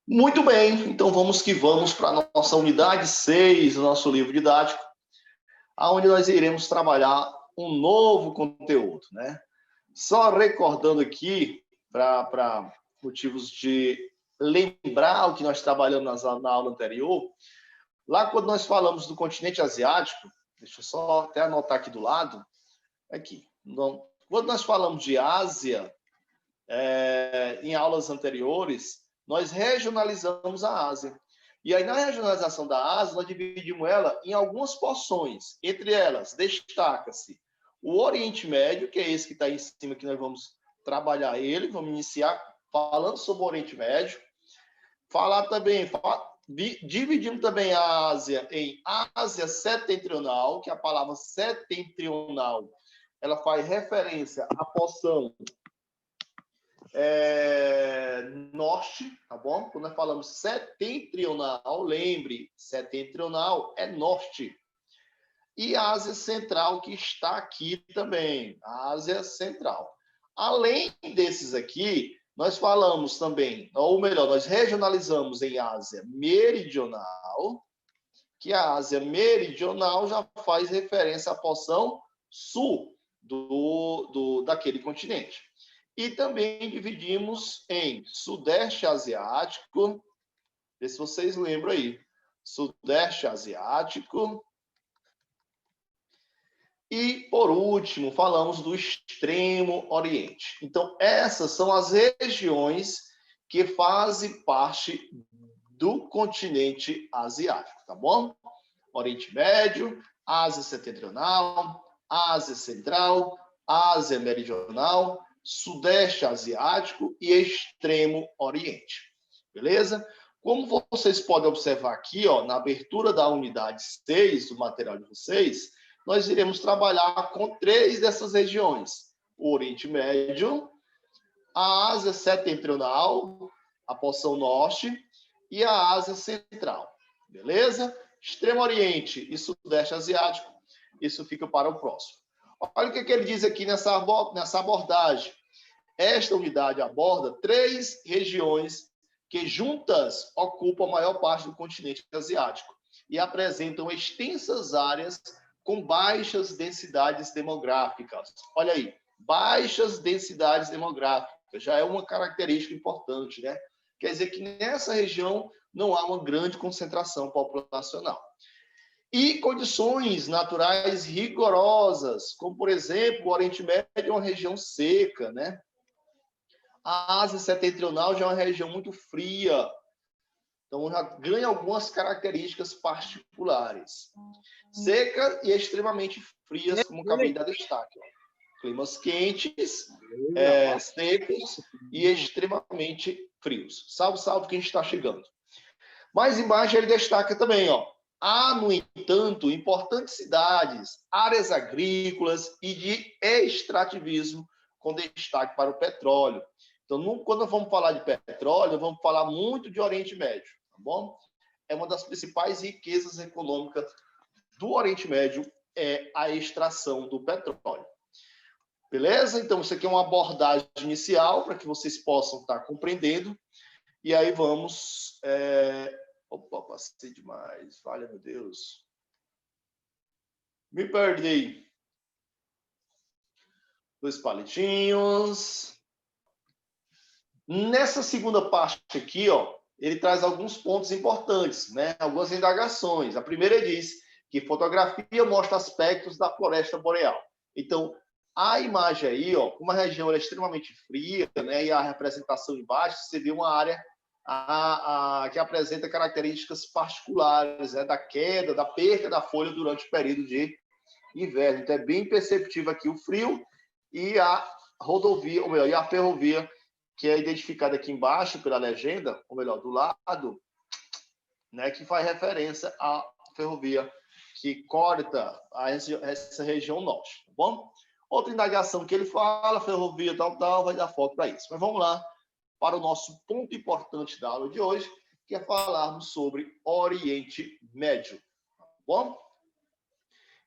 Muito bem, então vamos que vamos para a nossa unidade 6 do nosso livro didático, onde nós iremos trabalhar um novo conteúdo, né? Só recordando aqui, para motivos de lembrar o que nós trabalhamos na aula anterior, lá quando nós falamos do continente asiático, deixa eu só até anotar aqui do lado, aqui, quando nós falamos de Ásia, em aulas anteriores, nós regionalizamos a Ásia. E aí, na regionalização da Ásia, nós dividimos ela em algumas porções. Entre elas, destaca-se o Oriente Médio, que é esse que está aí em cima, que nós vamos trabalhar ele. Vamos iniciar falando sobre o Oriente Médio. Falar também, dividimos também a Ásia em Ásia Setentrional, que a palavra setentrional ela faz referência à porção norte, tá bom? Quando nós falamos setentrional, lembre, setentrional é norte. E a Ásia Central, que está aqui também, a Ásia Central. Além desses aqui, nós falamos também, ou melhor, nós regionalizamos em Ásia Meridional, que a Ásia Meridional já faz referência à porção sul daquele continente. E também dividimos em Sudeste Asiático, vê se vocês lembram aí, Sudeste Asiático. E, por último, falamos do Extremo Oriente. Então, essas são as regiões que fazem parte do continente asiático, tá bom? Oriente Médio, Ásia Setentrional, Ásia Central, Ásia Meridional, Sudeste Asiático e Extremo Oriente. Beleza? Como vocês podem observar aqui, ó, na abertura da unidade 6 do material de vocês, nós iremos trabalhar com 3 dessas regiões. O Oriente Médio, a Ásia Setentrional, a porção norte, e a Ásia Central. Beleza? Extremo Oriente e Sudeste Asiático, isso fica para o próximo. Olha o que ele diz aqui nessa abordagem. Esta unidade aborda 3 regiões que juntas ocupam a maior parte do continente asiático e apresentam extensas áreas com baixas densidades demográficas. Olha aí, baixas densidades demográficas, já é uma característica importante, né? Quer dizer que nessa região não há uma grande concentração populacional. E condições naturais rigorosas, como, por exemplo, o Oriente Médio é uma região seca, né? A Ásia Setentrional já é uma região muito fria, então já ganha algumas características particulares. Seca e extremamente frias, como acabei de dar destaque. Climas quentes, secos e extremamente frios. Salve, salve quem está chegando. Mais embaixo ele destaca também, ó. Há, no entanto, importantes cidades, áreas agrícolas e de extrativismo, com destaque para o petróleo. Então, quando vamos falar de petróleo, vamos falar muito de Oriente Médio, tá bom? É uma das principais riquezas econômicas do Oriente Médio, é a extração do petróleo. Beleza? Então, isso aqui é uma abordagem inicial para que vocês possam estar compreendendo. E aí vamos... Opa, passei demais. Valha, meu Deus. Me perdi. 2 palitinhos. Nessa segunda parte aqui, ó, ele traz alguns pontos importantes, né? Algumas indagações. A primeira diz que fotografia mostra aspectos da floresta boreal. Então, a imagem aí, ó, uma região é extremamente fria, né? E a representação embaixo, você vê uma área que apresenta características particulares, né, da queda, da perda da folha durante o período de inverno. Então, é bem perceptível aqui o frio e a rodovia, ou melhor, e a ferrovia, que é identificada aqui embaixo pela legenda, ou melhor, do lado, né, que faz referência à ferrovia que corta essa região norte, tá bom? Outra indagação que ele fala, ferrovia tal, vai dar foco para isso. Mas vamos lá para o nosso ponto importante da aula de hoje, que é falarmos sobre Oriente Médio, tá bom?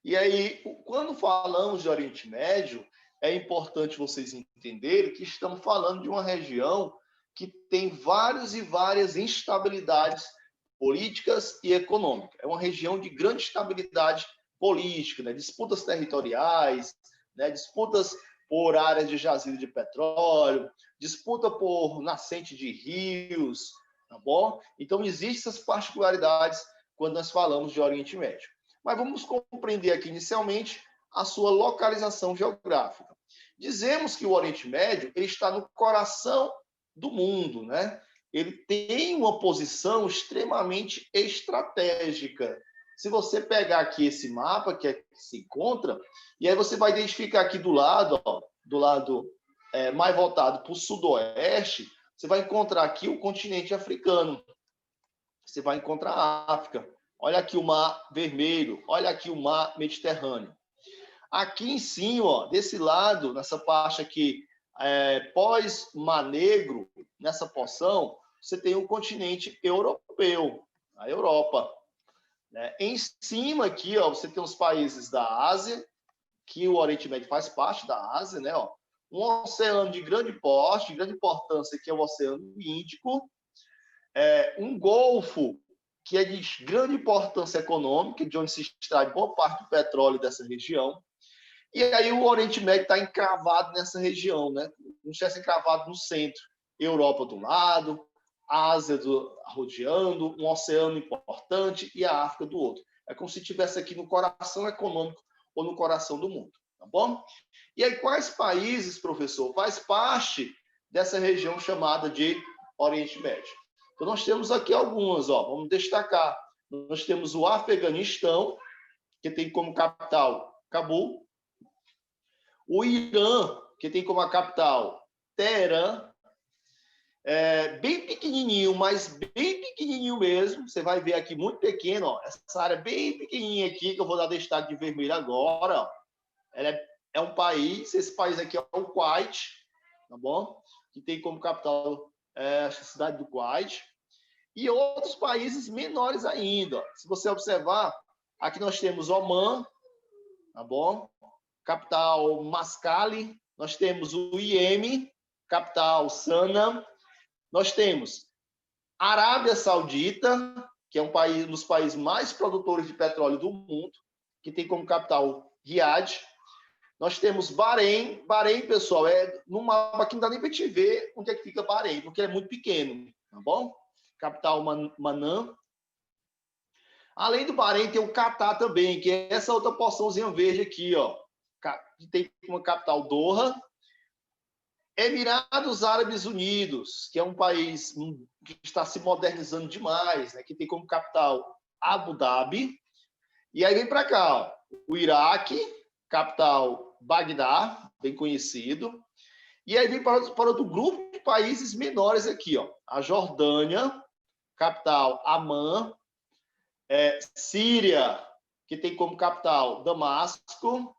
E aí, quando falamos de Oriente Médio, é importante vocês entenderem que estamos falando de uma região que tem várias e várias instabilidades políticas e econômicas. É uma região de grande estabilidade política, né? Disputas territoriais, né? Disputas por áreas de jazido de petróleo, disputa por nascente de rios, tá bom? Então, existem essas particularidades quando nós falamos de Oriente Médio. Mas vamos compreender aqui, inicialmente, a sua localização geográfica. Dizemos que o Oriente Médio ele está no coração do mundo, né? Ele tem uma posição extremamente estratégica. Se você pegar aqui esse mapa que se encontra, e aí você vai identificar aqui do lado, ó, do lado mais voltado para o sudoeste, você vai encontrar aqui o continente africano. Você vai encontrar a África. Olha aqui o Mar Vermelho, olha aqui o Mar Mediterrâneo. Aqui em cima, ó, desse lado, nessa parte aqui, pós-Mar Negro, nessa porção, você tem o continente europeu, a Europa. Né? Em cima aqui, ó, você tem os países da Ásia, que o Oriente Médio faz parte da Ásia, né? Ó, um oceano de grande porte, de grande importância, que é o Oceano Índico, um golfo que é de grande importância econômica, de onde se extrai boa parte do petróleo dessa região. E aí o Oriente Médio está encravado nessa região, né? Não estivesse encravado no centro. Europa do lado, Ásia rodeando, um oceano importante e a África do outro. É como se estivesse aqui no coração econômico ou no coração do mundo, tá bom? E aí quais países, professor, faz parte dessa região chamada de Oriente Médio? Então nós temos aqui algumas, ó, vamos destacar. Nós temos o Afeganistão, que tem como capital Cabul, o Irã, que tem como capital Teherã, bem pequenininho, mas bem pequenininho mesmo. Você vai ver aqui muito pequeno, ó, essa área bem pequenininha aqui, que eu vou dar destaque de vermelho agora. Ó. Ela é um país, esse país aqui é o Kuwait, tá bom? Que tem como capital a cidade do Kuwait. E outros países menores ainda. Ó. Se você observar, aqui nós temos Omã, tá bom? Capital Mascali. Nós temos o Iêmen, capital Sanaa. Nós temos Arábia Saudita, que é um dos países mais produtores de petróleo do mundo, que tem como capital Riad. Nós temos Bahrein. Bahrein, pessoal, no mapa que não dá nem para a gente ver onde é que fica Bahrein, porque é muito pequeno, tá bom? Capital Manã. Além do Bahrein, tem o Catar também, que é essa outra porçãozinha verde aqui, ó. Que tem uma capital Doha. Emirados Árabes Unidos, que é um país que está se modernizando demais, né? Que tem como capital Abu Dhabi. E aí vem para cá, ó, o Iraque, capital Bagdá, bem conhecido. E aí vem para outro grupo de países menores aqui, ó, a Jordânia, capital Amã, Síria, que tem como capital Damasco,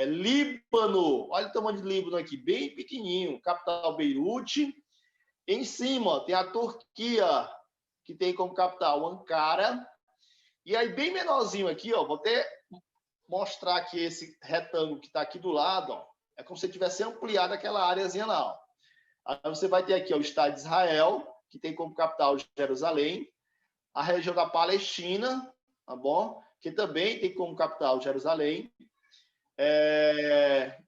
Líbano, olha o tamanho de Líbano aqui, bem pequenininho, capital Beirute. Em cima ó, tem a Turquia, que tem como capital Ankara. E aí bem menorzinho aqui, ó, vou até mostrar aqui esse retângulo que está aqui do lado, ó, é como se tivesse ampliado aquela áreazinha lá. Ó. Aí você vai ter aqui ó, o Estado de Israel, que tem como capital Jerusalém, a região da Palestina, tá bom? Que também tem como capital Jerusalém.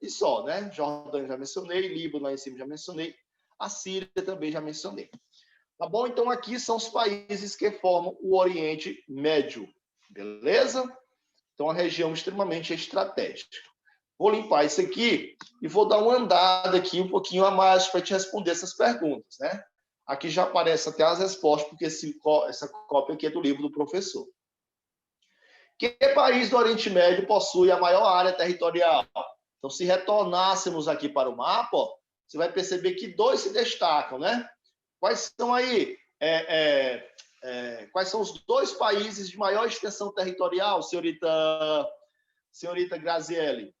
E só, né? Jordânia já mencionei, Líbano lá em cima já mencionei, a Síria também já mencionei. Tá bom? Então, aqui são os países que formam o Oriente Médio. Beleza? Então, a região extremamente estratégica. Vou limpar isso aqui e vou dar uma andada aqui um pouquinho a mais para te responder essas perguntas, né? Aqui já aparece até as respostas, porque essa cópia aqui é do livro do professor. Que país do Oriente Médio possui a maior área territorial? Então, se retornássemos aqui para o mapa, ó, você vai perceber que dois se destacam, né? Quais são aí? Quais são os dois países de maior extensão territorial, senhorita Graziele?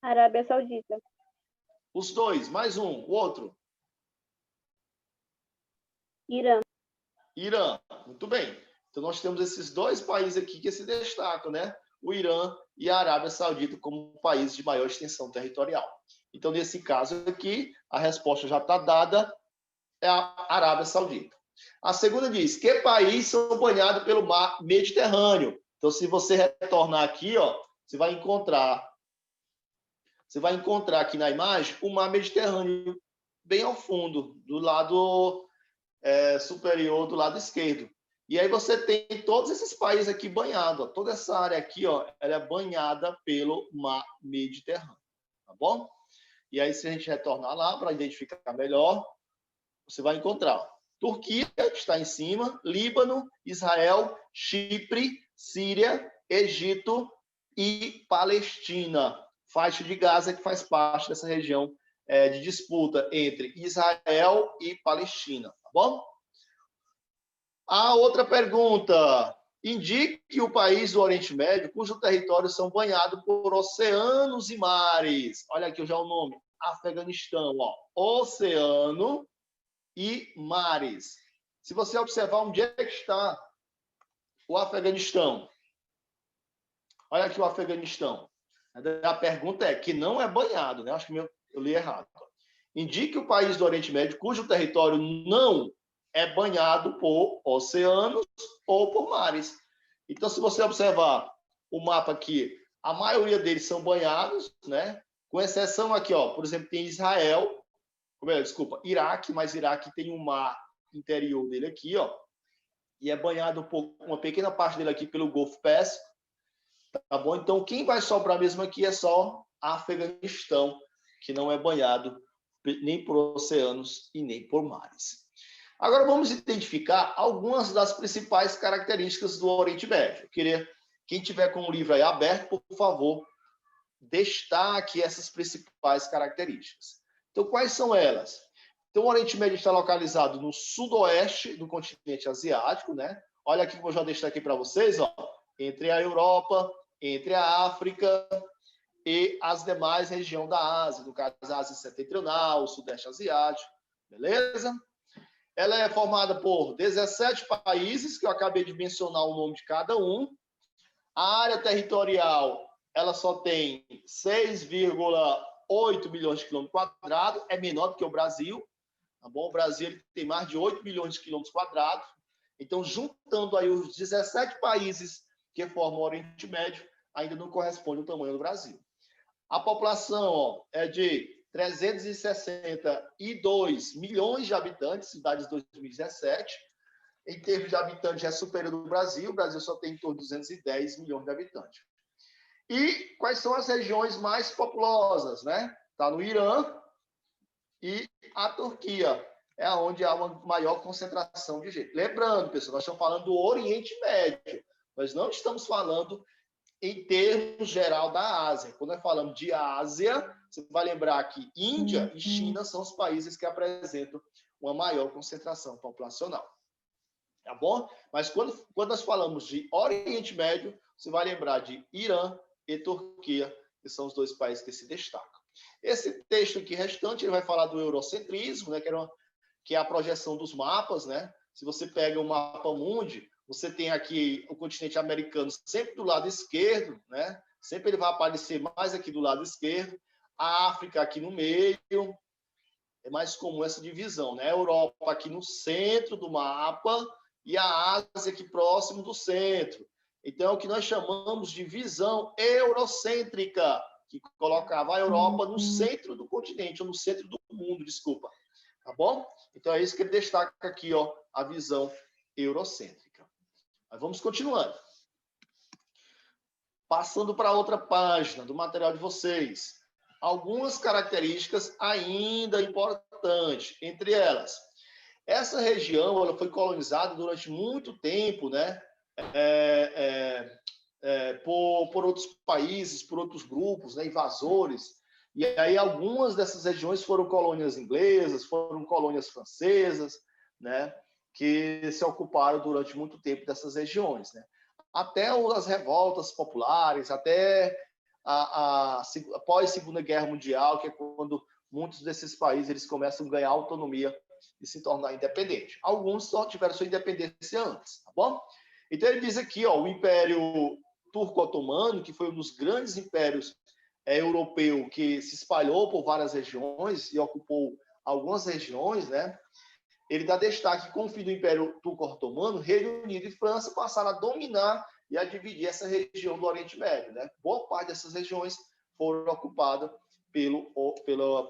Arábia Saudita. Os dois, mais um, o outro? Irã. Irã, muito bem. Então, nós temos esses dois países aqui que se destacam, né? O Irã e a Arábia Saudita como países de maior extensão territorial. Então, nesse caso aqui, a resposta já está dada, é a Arábia Saudita. A segunda diz, que país são banhados pelo mar Mediterrâneo? Então, se você retornar aqui, ó, você vai encontrar aqui na imagem o mar Mediterrâneo, bem ao fundo, do lado superior, do lado esquerdo. E aí você tem todos esses países aqui banhados. Ó. Toda essa área aqui, ó, ela é banhada pelo mar Mediterrâneo. Tá bom? E aí, se a gente retornar lá para identificar melhor, você vai encontrar ó, Turquia, que está em cima, Líbano, Israel, Chipre, Síria, Egito e Palestina. Faixa de Gaza que faz parte dessa região de disputa entre Israel e Palestina. Tá bom? A outra pergunta. Indique o país do Oriente Médio cujos territórios são banhados por oceanos e mares. Olha aqui já o nome. Afeganistão. Ó. Oceano e mares. Se você observar onde é que está o Afeganistão. Olha aqui o Afeganistão. A pergunta é que não é banhado, né? Acho que eu li errado. Indique o país do Oriente Médio cujo território não é banhado por oceanos ou por mares. Então, se você observar o mapa aqui, a maioria deles são banhados, né? Com exceção aqui, ó, por exemplo, tem Israel, Iraque, mas Iraque tem um mar interior dele aqui, ó, e é banhado por uma pequena parte dele aqui pelo Golfo Pérsico, tá bom? Então, quem vai sobrar mesmo aqui é só Afeganistão, que não é banhado nem por oceanos e nem por mares. Agora vamos identificar algumas das principais características do Oriente Médio. Eu queria, quem tiver com o livro aí aberto, por favor, destaque essas principais características. Então, quais são elas? Então, o Oriente Médio está localizado no sudoeste do continente asiático, né? Olha aqui que eu já destaquei para vocês, ó, entre a Europa, entre a África e as demais regiões da Ásia, no caso, a Ásia Setentrional, o Sudeste Asiático, beleza? Ela é formada por 17 países, que eu acabei de mencionar o nome de cada um. A área territorial, ela só tem 6,8 milhões de quilômetros quadrados, é menor do que o Brasil, tá bom? O Brasil ele tem mais de 8 milhões de quilômetros quadrados. Então, juntando aí os 17 países que formam o Oriente Médio, ainda não corresponde ao tamanho do Brasil. A população ó, é de 362 milhões de habitantes, cidades de 2017. Em termos de habitantes, é superior do Brasil. O Brasil só tem em torno de 210 milhões de habitantes. E quais são as regiões mais populosas, né? Está no Irã e a Turquia. É onde há uma maior concentração de gente. Lembrando, pessoal, nós estamos falando do Oriente Médio. Nós não estamos falando em termos geral da Ásia. Quando nós falamos de Ásia, você vai lembrar que Índia e China são os países que apresentam uma maior concentração populacional. Tá bom? Mas quando nós falamos de Oriente Médio, você vai lembrar de Irã e Turquia, que são os dois países que se destacam. Esse texto aqui restante ele vai falar do eurocentrismo, né, que é a projeção dos mapas, né? Se você pega o mapa mundi, você tem aqui o continente americano sempre do lado esquerdo, né? Sempre ele vai aparecer mais aqui do lado esquerdo. A África aqui no meio. É mais comum essa divisão, né? A Europa aqui no centro do mapa e a Ásia aqui próximo do centro. Então, é o que nós chamamos de visão eurocêntrica, que colocava a Europa no centro do continente, ou no centro do mundo, desculpa. Tá bom? Então, é isso que ele destaca aqui, ó, a visão eurocêntrica. Mas vamos continuando. Passando para outra página do material de vocês. Algumas características ainda importantes. Entre elas, essa região ela foi colonizada durante muito tempo, né? Por outros países, por outros grupos, né? Invasores. E aí algumas dessas regiões foram colônias inglesas, foram colônias francesas, né? Que se ocuparam durante muito tempo dessas regiões, né? Até as revoltas populares, até após a Segunda Guerra Mundial, que é quando muitos desses países eles começam a ganhar autonomia e se tornar independentes. Alguns só tiveram sua independência antes, tá bom? Então ele diz aqui, ó, o Império Turco-Otomano, que foi um dos grandes impérios europeu que se espalhou por várias regiões e ocupou algumas regiões, né? Ele dá destaque com o fim do Império Turco-Otomano, Reino Unido e França passaram a dominar e a dividir essa região do Oriente Médio, né? Boa parte dessas regiões foram ocupadas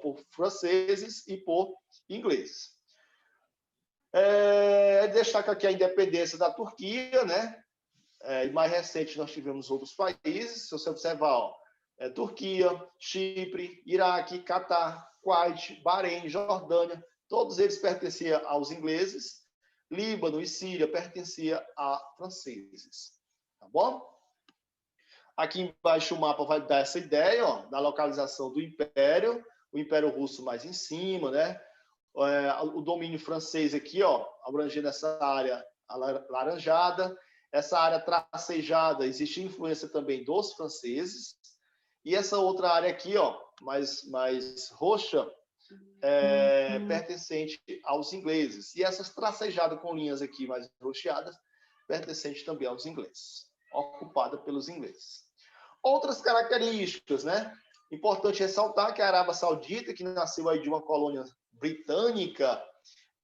por franceses e por ingleses. Destaca aqui a independência da Turquia, né? E mais recente nós tivemos outros países. Se você observar, ó, Turquia, Chipre, Iraque, Catar, Kuwait, Bahrein, Jordânia, todos eles pertenciam aos ingleses. Líbano e Síria pertenciam a franceses. Tá bom? Aqui embaixo o mapa vai dar essa ideia, ó, da localização do Império. O Império Russo mais em cima, né? O domínio francês aqui, ó, abrangendo essa área alaranjada. Essa área tracejada, existe influência também dos franceses. E essa outra área aqui, ó, mais roxa, pertencente aos ingleses. E essas tracejadas com linhas aqui mais roxeadas, pertencente também aos ingleses, ocupada pelos ingleses. Outras características, né? Importante ressaltar que a Arábia Saudita, que nasceu aí de uma colônia britânica,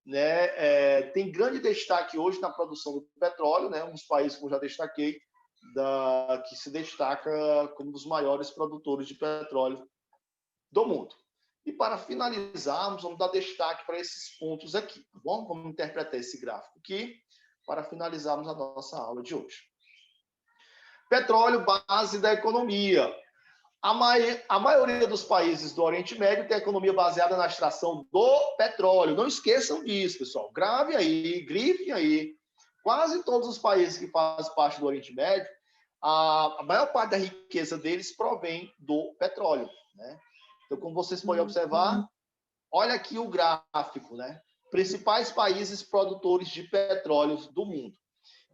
né, tem grande destaque hoje na produção do petróleo, né? Um dos países, como já destaquei, que se destaca como um dos maiores produtores de petróleo do mundo. E para finalizarmos, vamos dar destaque para esses pontos aqui, tá bom? Vamos interpretar esse gráfico aqui para finalizarmos a nossa aula de hoje. Petróleo, base da economia. A maioria dos países do Oriente Médio tem a economia baseada na extração do petróleo. Não esqueçam disso, pessoal. Grave aí, grifem aí. Quase todos os países que fazem parte do Oriente Médio, a maior parte da riqueza deles provém do petróleo, né? Então, como vocês podem observar, olha aqui o gráfico, né? Principais países produtores de petróleo do mundo.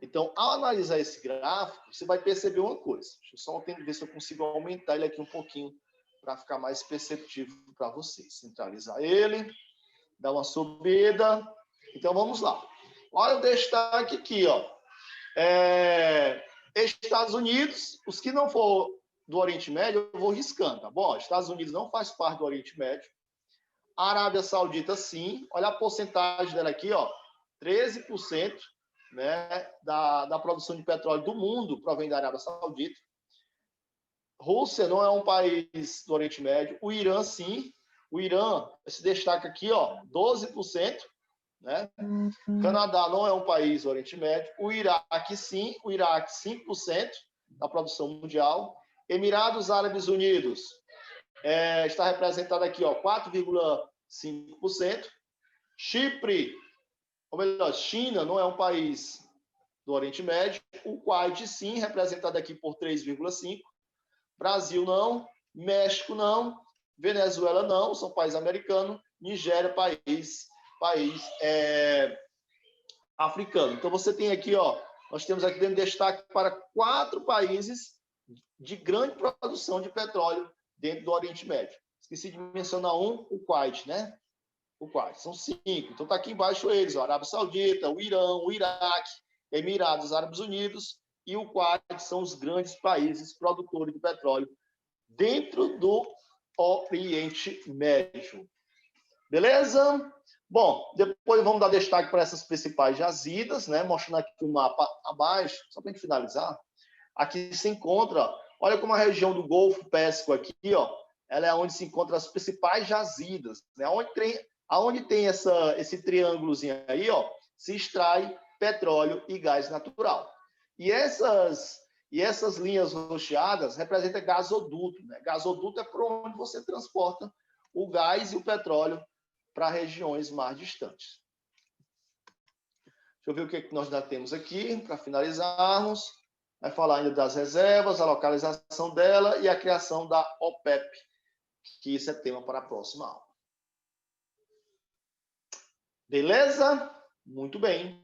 Então, ao analisar esse gráfico, você vai perceber uma coisa. Deixa eu só ver se eu consigo aumentar ele aqui um pouquinho para ficar mais perceptível para vocês. Centralizar ele, dar uma subida. Então, vamos lá. Olha o destaque aqui, ó. Estados Unidos, os que não for do Oriente Médio, eu vou riscando, tá bom? Estados Unidos não faz parte do Oriente Médio. A Arábia Saudita, sim. Olha a porcentagem dela aqui, ó. 13%. Né, da produção de petróleo do mundo provém da Arábia Saudita. Rússia não é um país do Oriente Médio. O Irã, sim. O Irã se destaca aqui, ó, 12%. Né? Canadá não é um país do Oriente Médio. O Iraque, sim. O Iraque, 5% da produção mundial. Emirados Árabes Unidos está representado aqui, ó, 4,5%. Chipre, ou melhor, China não é um país do Oriente Médio. O Kuwait, sim, representado aqui por 3,5%. Brasil, não. México, não. Venezuela, não. São países americanos. Nigéria, país africano. Então, você tem aqui, ó, nós temos aqui dentro destaque para 4 países de grande produção de petróleo dentro do Oriente Médio. Esqueci de mencionar o Kuwait, né? O Kuwait. São 5. Então, está aqui embaixo eles, ó, Arábia Saudita, o Irã, o Iraque, Emirados Árabes Unidos e o Kuwait são os grandes países produtores de petróleo dentro do Oriente Médio. Beleza? Bom, depois vamos dar destaque para essas principais jazidas, né? Mostrando aqui o mapa abaixo, só para a gente finalizar. Aqui se encontra, olha como a região do Golfo Pérsico aqui, ó, ela é onde se encontram as principais jazidas, né? Aonde tem esse triângulozinho aí, ó, se extrai petróleo e gás natural. E essas linhas roxeadas representam gasoduto, né? Gasoduto é por onde você transporta o gás e o petróleo para regiões mais distantes. Deixa eu ver o que nós já temos aqui para finalizarmos. Vai falar ainda das reservas, a localização dela e a criação da OPEP, que isso é tema para a próxima aula. Beleza? Muito bem.